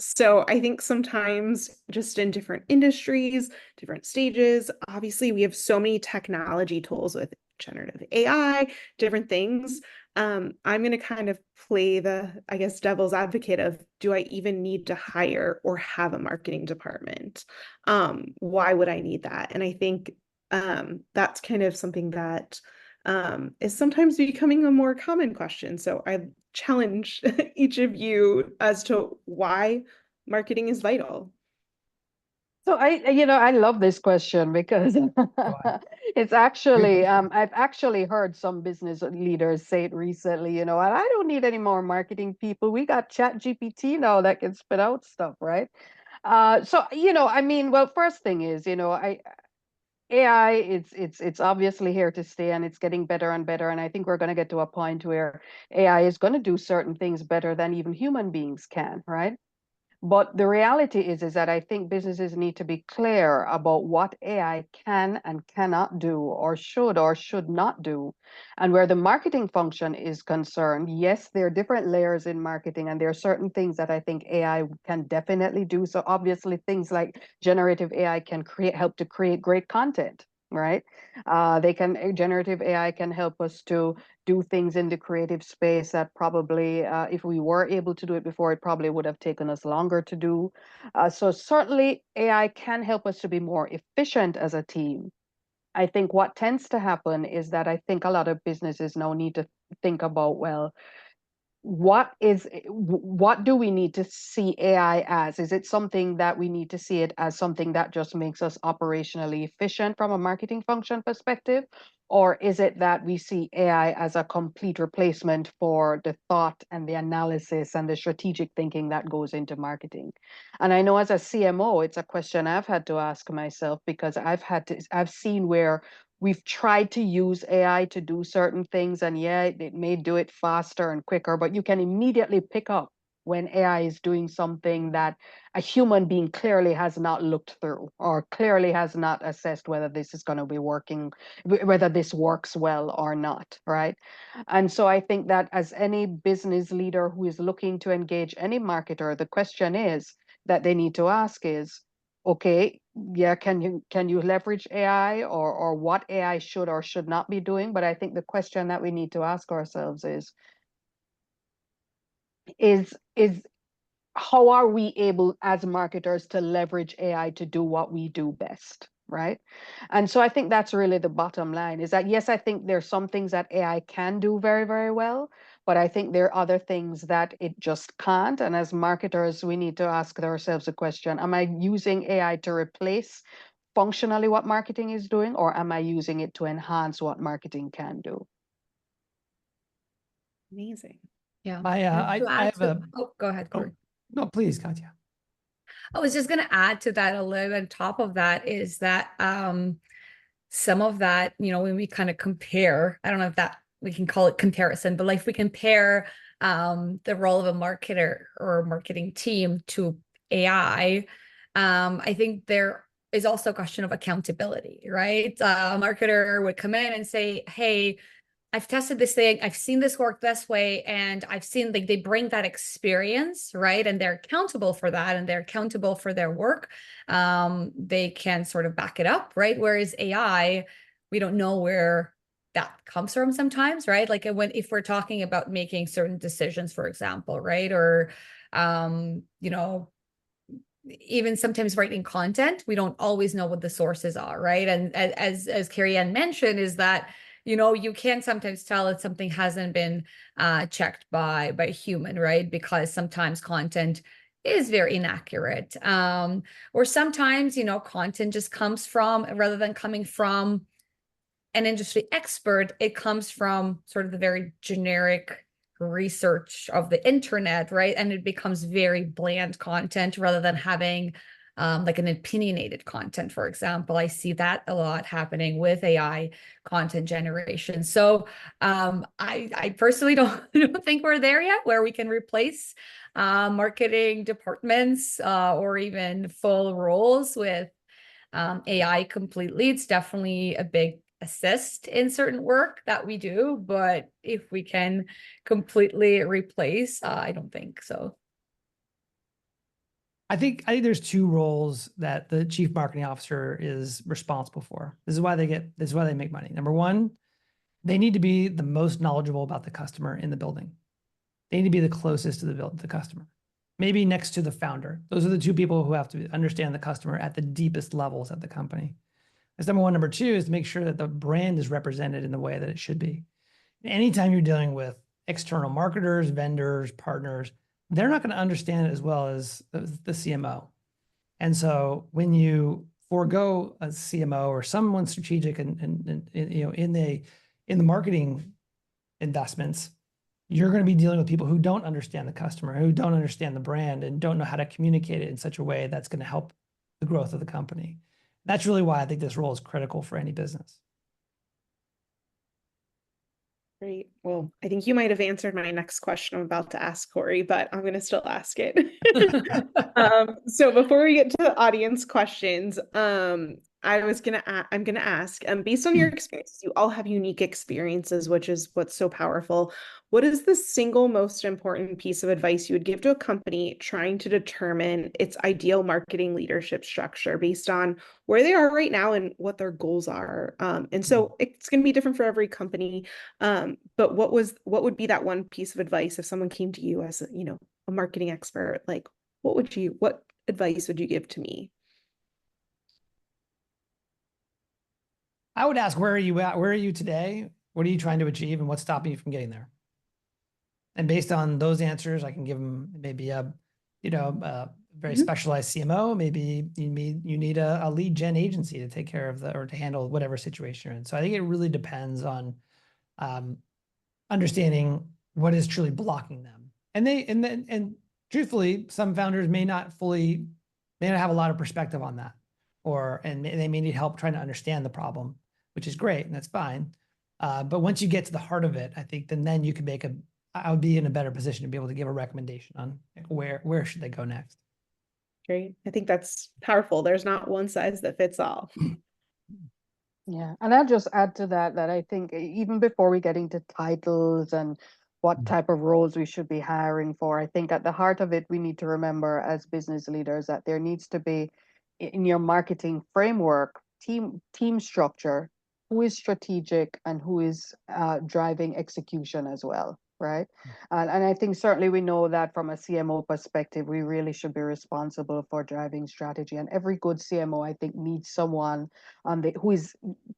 So I think sometimes just in different industries, different stages, obviously we have so many technology tools with generative AI, different things. I'm gonna kind of play the, I guess, devil's advocate of, do I even need to hire or have a marketing department? Why would I need that? And I think that's kind of something that is sometimes becoming a more common question. So I challenge each of you as to why marketing is vital. So I love this question because it's actually, I've actually heard some business leaders say it recently, and I don't need any more marketing people. We got Chat GPT now that can spit out stuff, right? So, well, first thing is, AI, it's obviously here to stay, and it's getting better and better. And I think we're going to get to a point where AI is going to do certain things better than even human beings can, right? But the reality is that I think businesses need to be clear about what AI can and cannot do, or should not do. And where the marketing function is concerned, yes, there are different layers in marketing, and there are certain things that I think AI can definitely do. So obviously things like generative AI can help to create great content, right? Generative AI can help us to do things in the creative space that probably, if we were able to do it before, it probably would have taken us longer to do. So certainly AI can help us to be more efficient as a team. I think what tends to happen is that I think a lot of businesses now need to think about, well, what do we need to see AI as? Is it something that we need to see it as something that just makes us operationally efficient from a marketing function perspective? Or is it that we see AI as a complete replacement for the thought and the analysis and the strategic thinking that goes into marketing? And I know as a CMO, it's a question I've had to ask myself, because I've seen where we've tried to use AI to do certain things, and yeah, it may do it faster and quicker, but you can immediately pick up when AI is doing something that a human being clearly has not looked through, or clearly has not assessed whether this is going to be working, whether this works well or not, right? And so I think that as any business leader who is looking to engage any marketer, the question is that they need to ask is, okay, yeah, can you leverage AI, or what AI should or should not be doing? But I think the question that we need to ask ourselves is how are we able as marketers to leverage AI to do what we do best, right? And so I think that's really the bottom line, is that yes, I think there's some things that AI can do very, very well, but I think there are other things that it just can't. And as marketers, we need to ask ourselves the question, am I using AI to replace functionally what marketing is doing, or am I using it to enhance what marketing can do? Amazing. Yeah. I To I add have to, a oh, go ahead, oh Corey. no, please, Katya. I was just going to add to that a little on top of that is that some of that, when we kind of compare, I don't know if that we can call it comparison, but like if we compare the role of a marketer or marketing team to AI, I think there is also a question of accountability, right? A marketer would come in and say, hey, I've tested this thing, I've seen this work this way, and I've seen like they bring that experience, right? And they're accountable for that, and they're accountable for their work. They can sort of back it up, right? Whereas AI, we don't know where that comes from sometimes, right? Like if we're talking about making certain decisions, for example, right? Or even sometimes writing content, we don't always know what the sources are, right? And as Carrie Ann mentioned, is that you can sometimes tell if something hasn't been checked by a human, right? Because sometimes content is very inaccurate, or sometimes content just comes from, rather than coming from an industry expert, it comes from sort of the very generic research of the internet, right? And it becomes very bland content rather than having like an opinionated content, for example. I see that a lot happening with AI content generation. So I personally don't think we're there yet where we can replace marketing departments or even full roles with AI completely. It's definitely a big assist in certain work that we do, but if we can completely replace, I don't think so. I think there's two roles that the chief marketing officer is responsible for. This is why they make money. Number one, they need to be the most knowledgeable about the customer in the building. They need to be the closest to the customer, maybe next to the founder. Those are the two people who have to understand the customer at the deepest levels at the company. That's number one. Number two is to make sure that the brand is represented in the way that it should be. Anytime you're dealing with external marketers, vendors, partners, they're not going to understand it as well as the CMO. And so when you forego a CMO or someone strategic and in the marketing investments, you're going to be dealing with people who don't understand the customer, who don't understand the brand, and don't know how to communicate it in such a way that's going to help the growth of the company. That's really why I think this role is critical for any business. Great. Well, I think you might have answered my next question I'm about to ask Corey, but I'm going to still ask it. So before we get to the audience questions, I'm gonna ask, based on your experiences, you all have unique experiences, which is what's so powerful. What is the single most important piece of advice you would give to a company trying to determine its ideal marketing leadership structure based on where they are right now and what their goals are? And so it's going to be different for every company. But what would be that one piece of advice if someone came to you as a marketing expert? Like, what advice would you give to me? I would ask, where are you at? Where are you today? What are you trying to achieve, and what's stopping you from getting there? And based on those answers, I can give them maybe a, very Mhm. specialized CMO. Maybe you need a lead gen agency to take care of or to handle whatever situation you're in. So I think it really depends on understanding what is truly blocking them. And truthfully, some founders may not have a lot of perspective on that, and they may need help trying to understand the problem, which is great, and that's fine. But once you get to the heart of it, I think then you can I would be in a better position to be able to give a recommendation on where should they go next. Great. I think that's powerful. There's not one size that fits all. Yeah, and I'll just add to that I think even before we get into titles and what type of roles we should be hiring for, I think at the heart of it, we need to remember as business leaders that there needs to be in your marketing framework, team structure, who is strategic and who is driving execution as well, right? And I think certainly we know that from a CMO perspective, we really should be responsible for driving strategy. And every good CMO, I think, needs someone who is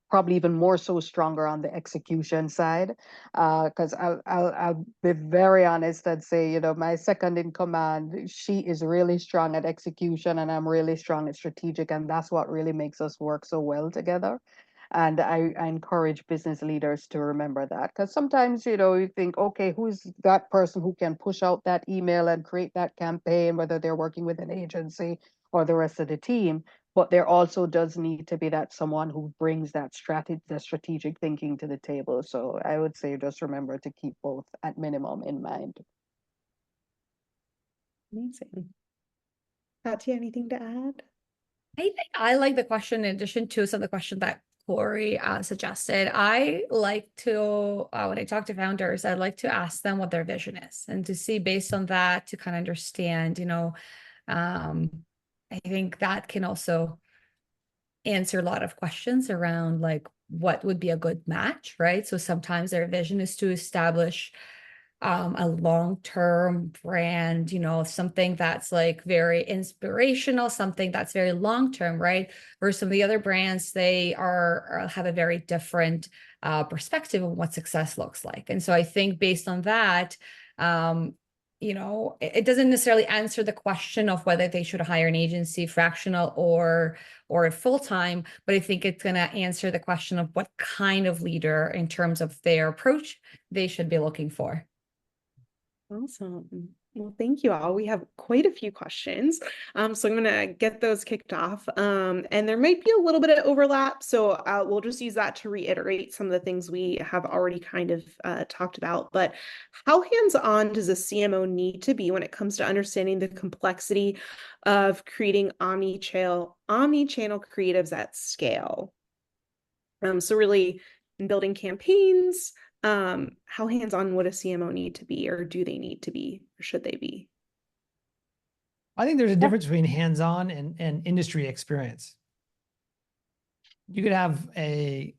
probably even more so stronger on the execution side. Because I'll be very honest and say, my second in command, she is really strong at execution, and I'm really strong at strategic, and that's what really makes us work so well together. And I encourage business leaders to remember that, because sometimes, you think, okay, who's that person who can push out that email and create that campaign, whether they're working with an agency or the rest of the team. But there also does need to be that someone who brings that strategic thinking to the table. So I would say just remember to keep both at minimum in mind. Amazing. Katya, anything to add? I think I like the question in addition to some of the questions that Corey suggested. I like to, when I talk to founders, I like to ask them what their vision is and to see based on that to kind of understand, I think that can also answer a lot of questions around like what would be a good match, right? So sometimes their vision is to establish a long-term brand, something that's like very inspirational, something that's very long-term, right? Versus some of the other brands, they have a very different perspective of what success looks like. And so I think based on that, it doesn't necessarily answer the question of whether they should hire an agency fractional or full-time, but I think it's going to answer the question of what kind of leader in terms of their approach they should be looking for. Awesome. Well, thank you all. We have quite a few questions. So I'm going to get those kicked off. And there might be a little bit of overlap. So we'll just use that to reiterate some of the things we have already kind of talked about. But how hands-on does a CMO need to be when it comes to understanding the complexity of creating omni-channel creatives at scale? So really in building campaigns, how hands-on would a CMO need to be, or do they need to be, or should they be? I think there's a difference between hands-on and industry experience. You could have a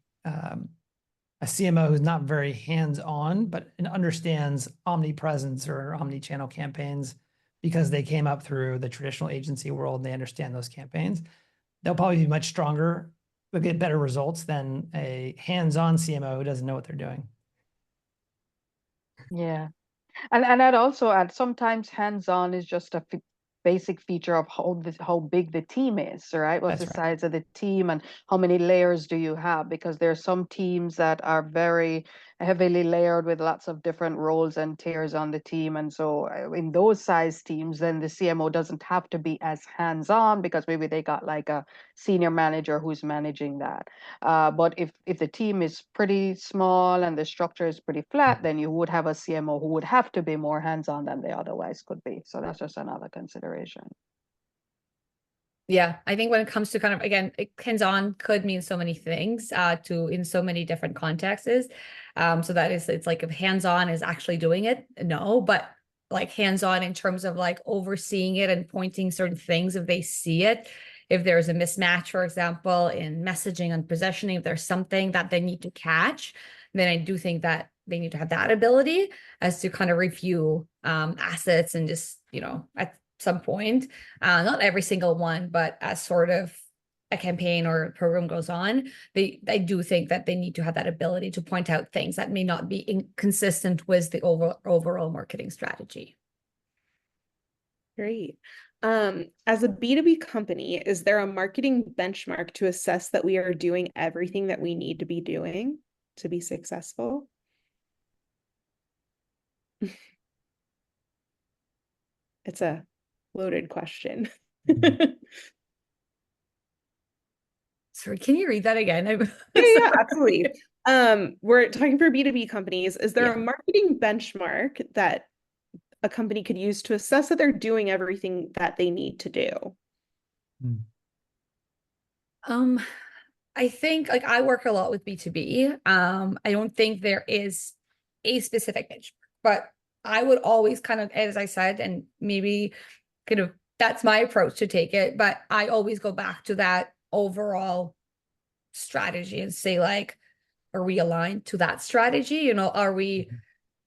CMO who's not very hands-on, but understands omnipresence or omni-channel campaigns because they came up through the traditional agency world and they understand those campaigns. They'll probably be much stronger, they'll get better results than a hands-on CMO who doesn't know what they're doing. Yeah. And I'd also add sometimes hands-on is just a basic feature of how big the team is, right? What's the size of the team and how many layers do you have? Because there are some teams that are very heavily layered with lots of different roles and tiers on the team. And so in those size teams, then the CMO doesn't have to be as hands-on because maybe they got like a senior manager who's managing that. But if the team is pretty small and the structure is pretty flat, then you would have a CMO who would have to be more hands-on than they otherwise could be. So that's just another consideration. Yeah, I think when it comes to kind of, again, hands-on could mean so many things in so many different contexts. So that is, it's like if hands-on is actually doing it, no, but like hands-on in terms of like overseeing it and pointing certain things if they see it. If there's a mismatch, for example, in messaging and positioning, if there's something that they need to catch, then I do think that they need to have that ability as to kind of review assets and just, at some point, not every single one, but as sort of a campaign or a program goes on, I do think that they need to have that ability to point out things that may not be inconsistent with the overall marketing strategy. Great. As a B2B company, is there a marketing benchmark to assess that we are doing everything that we need to be doing to be successful? It's a loaded question. Sorry, can you read that again? Yeah, absolutely. We're talking for B2B companies. Is there Yeah. a marketing benchmark that a company could use to assess that they're doing everything that they need to do? I think like I work a lot with B2B. I don't think there is a specific benchmark, but I would always kind of, as I said, and maybe kind of that's my approach to take it, but I always go back to that overall strategy and say, like, are we aligned to that strategy? You know, are we,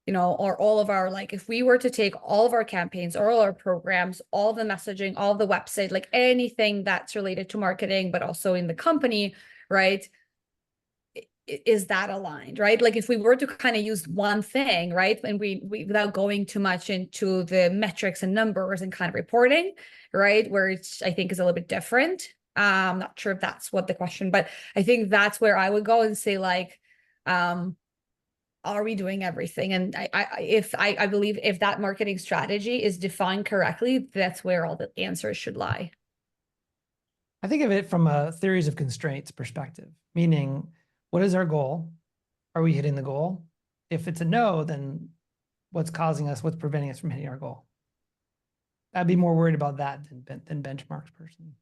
you know, or all of our, like, if we were to take all of our campaigns, all our programs, all the messaging, all the website, like anything that's related to marketing, but also in the company, right? Is that aligned, right? Like if we were to kind of use one thing, right? And we without going too much into the metrics and numbers and kind of reporting, right? Where it's, I think is a little bit different. I'm not sure if that's what the question, but I think that's where I would go and say, like, are we doing everything? And I believe if that marketing strategy is defined correctly, that's where all the answers should lie. I think of it from a theories of constraints perspective, meaning what is our goal? Are we hitting the goal? If it's a no, then what's causing us, what's preventing us from hitting our goal? I'd be more worried about that than benchmarks personally.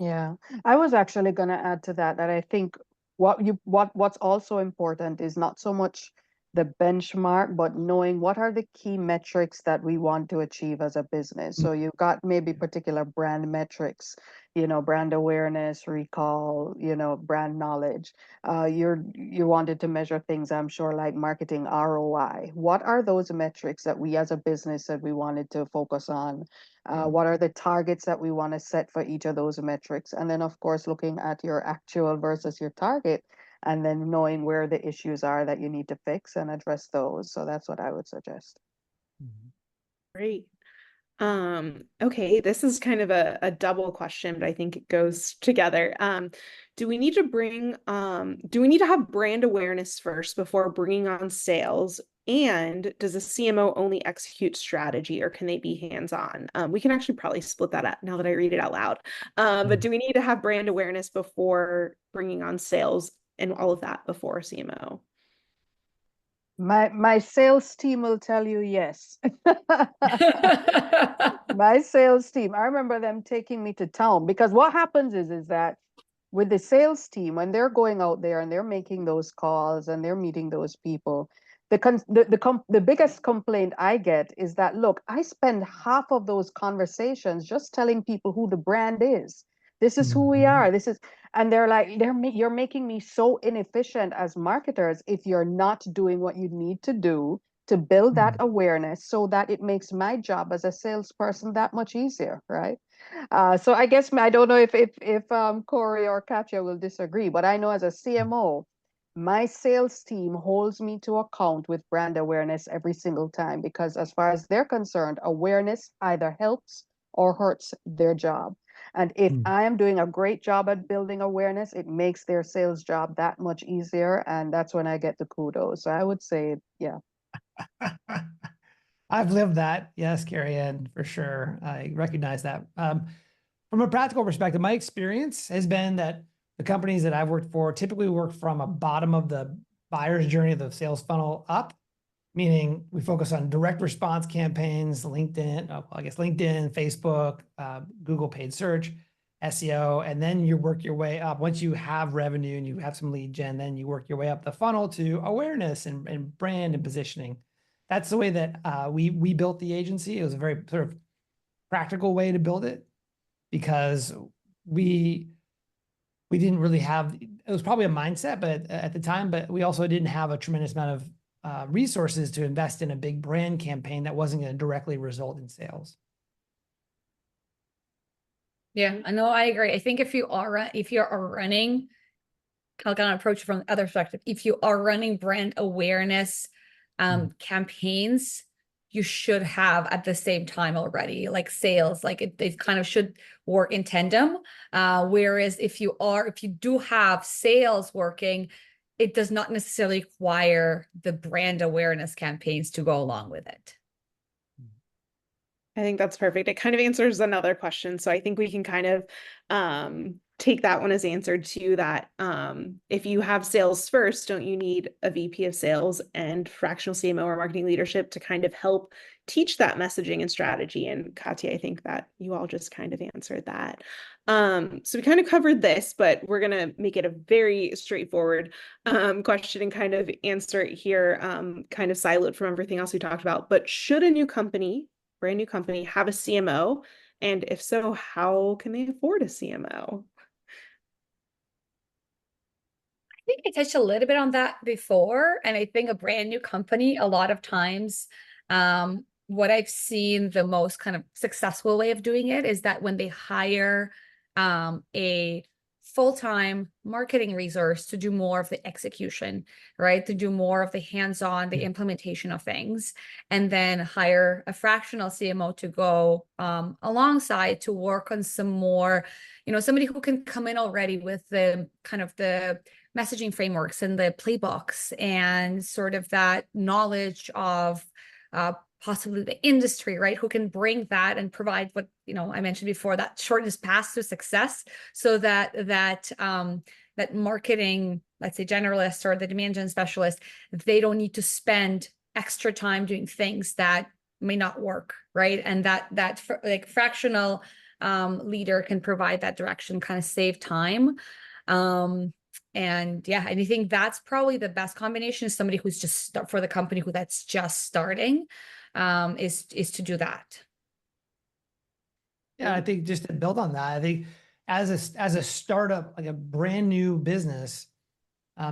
Yeah, I was actually going to add to that I think what's also important is not so much the benchmark, but knowing what are the key metrics that we want to achieve as a business. So you've got maybe particular brand metrics, you know, brand awareness, recall, you know, brand knowledge. You wanted to measure things, I'm sure, like marketing ROI. What are those metrics that we as a business said we wanted to focus on? What are the targets that we want to set for each of those metrics? And then, of course, looking at your actual versus your target, and then knowing where the issues are that you need to fix and address those. So that's what I would suggest. Great. Okay, this is kind of a double question, but I think it goes together. Do we need to have brand awareness first before bringing on sales? And does a CMO only execute strategy, or can they be hands-on? We can actually probably split that up now that I read it out loud. But do we need to have brand awareness before bringing on sales and all of that before a CMO? My sales team will tell you yes. My sales team, I remember them taking me to town, because what happens is that with the sales team, when they're going out there and they're making those calls and they're meeting those people, the biggest complaint I get is that, look, I spend half of those conversations just telling people who the brand is. This is who we are. This is, and they're like, you're making me so inefficient as marketers if you're not doing what you need to do to build that awareness so that it makes my job as a salesperson that much easier, right? So I guess I don't know if Corey or Katya will disagree, but I know as a CMO, my sales team holds me to account with brand awareness every single time, because as far as they're concerned, awareness either helps or hurts their job. And if I am doing a great job at building awareness, it makes their sales job that much easier. And that's when I get the kudos. So I would say, yeah. I've lived that. Yes, Carrie Ann, for sure. I recognize that. From a practical perspective, my experience has been that the companies that I've worked for typically work from a bottom of the buyer's journey of the sales funnel up, meaning we focus on direct response campaigns, LinkedIn, Facebook, Google paid search, SEO, and then you work your way up. Once you have revenue and you have some lead gen, then you work your way up the funnel to awareness and brand and positioning. That's the way that we built the agency. It was a very sort of practical way to build it, because we didn't really have, it was probably a mindset, but at the time, but we also didn't have a tremendous amount of resources to invest in a big brand campaign that wasn't going to directly result in sales. Yeah, I know, I agree. I think if you are running, I'll kind of approach it from the other perspective. If you are running brand awareness campaigns, you should have at the same time already like sales, like it kind of should work in tandem. Whereas if you do have sales working, it does not necessarily require the brand awareness campaigns to go along with it. I think that's perfect. It kind of answers another question. So I think we can kind of take that one as answered too, that if you have sales first, don't you need a VP of sales and fractional CMO or marketing leadership to kind of help teach that messaging and strategy? And Katya, I think that you all just kind of answered that. So we kind of covered this, but we're going to make it a very straightforward question and kind of answer it here, kind of siloed from everything else we talked about. But should a brand new company have a CMO? And if so, how can they afford a CMO? I think I touched a little bit on that before. And I think a brand new company, a lot of times, what I've seen the most kind of successful way of doing it is that when they hire a full-time marketing resource to do more of the execution, right? To do more of the hands-on, the implementation of things, and then hire a fractional CMO to go alongside to work on some more, somebody who can come in already with the kind of the messaging frameworks and the playbooks and sort of that knowledge of possibly the industry, right? Who can bring that and provide what, I mentioned before, that shortest path to success, so that marketing, let's say generalist or the demand gen specialist, they don't need to spend extra time doing things that may not work, right? And that like fractional leader can provide that direction, kind of save time. And yeah, and I think that's probably the best combination, is somebody who's just for the company that's just starting, is to do that. Yeah, I think just to build on that, I think as a startup, like a brand new business,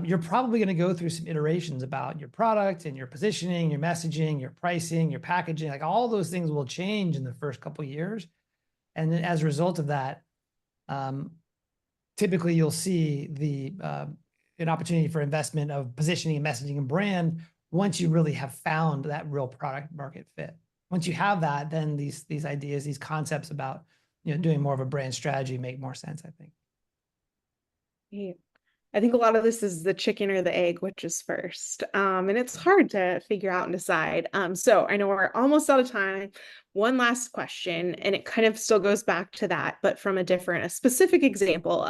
you're probably going to go through some iterations about your product and your positioning, your messaging, your pricing, your packaging. Like all those things will change in the first couple of years, and then as a result of that, typically you'll see an opportunity for investment of positioning and messaging and brand once you really have found that real product market fit. Once you have that, then these ideas, these concepts about doing more of a brand strategy make more sense, I think. Yeah. I think a lot of this is the chicken or the egg, which is first. And it's hard to figure out and decide. So I know we're almost out of time. One last question, and it kind of still goes back to that, but from a specific example.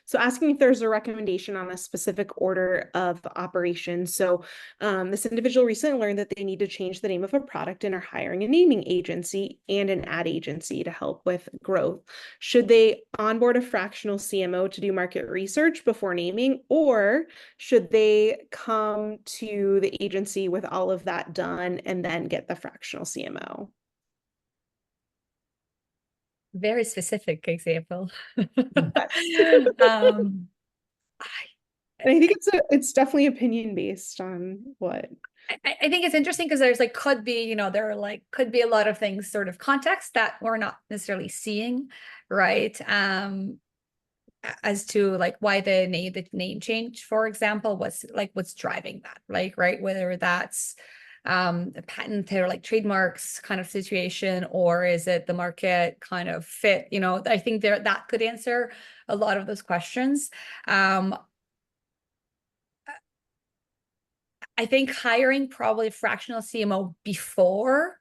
So asking if there's a recommendation on a specific order of operations. So this individual recently learned that they need to change the name of a product and are hiring a naming agency and an ad agency to help with growth. Should they onboard a fractional CMO to do market research before naming, or should they come to the agency with all of that done and then get the fractional CMO? Very specific example. And I think it's definitely opinion based on what. I think it's interesting because there's could be a lot of things, sort of context that we're not necessarily seeing, right? As to why the name change, for example, what's driving that, right? Whether that's a patent or trademarks kind of situation, or is it the market kind of fit? I think that could answer a lot of those questions. I think hiring probably a fractional CMO before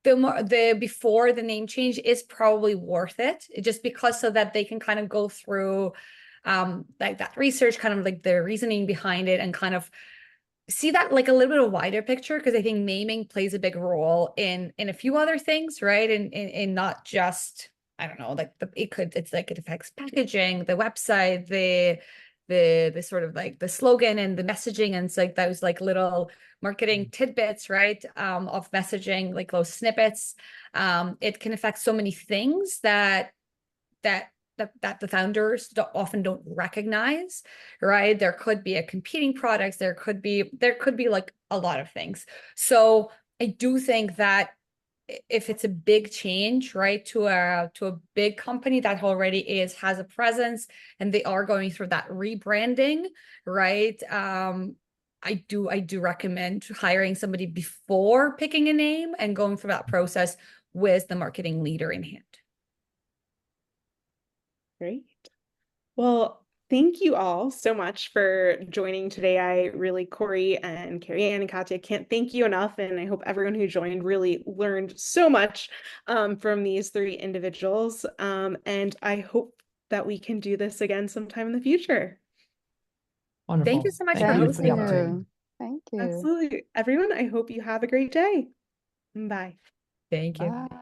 the name change is probably worth it, just because so that they can kind of go through that research, kind of the reasoning behind it, and kind of see that a little bit of a wider picture, because I think naming plays a big role in a few other things, right? In not just, I don't know, it affects packaging, the website, the sort of the slogan and the messaging, and it's those little marketing tidbits, right? Of messaging, those snippets. It can affect so many things that the founders often don't recognize, right? There could be a competing products. There could be a lot of things. So I do think that if it's a big change, right, to a big company that already has a presence and they are going through that rebranding, right? I do recommend hiring somebody before picking a name and going through that process with the marketing leader in hand. Great. Well, thank you all so much for joining today. I really, Corey and Carrie Ann and Katya, can't thank you enough. And I hope everyone who joined really learned so much from these three individuals. And I hope that we can do this again sometime in the future. Wonderful. Thank you so much for Thank you for hosting the us. opportunity. Thank you. Absolutely. Everyone, I hope you have a great day. Bye. Thank you. Bye.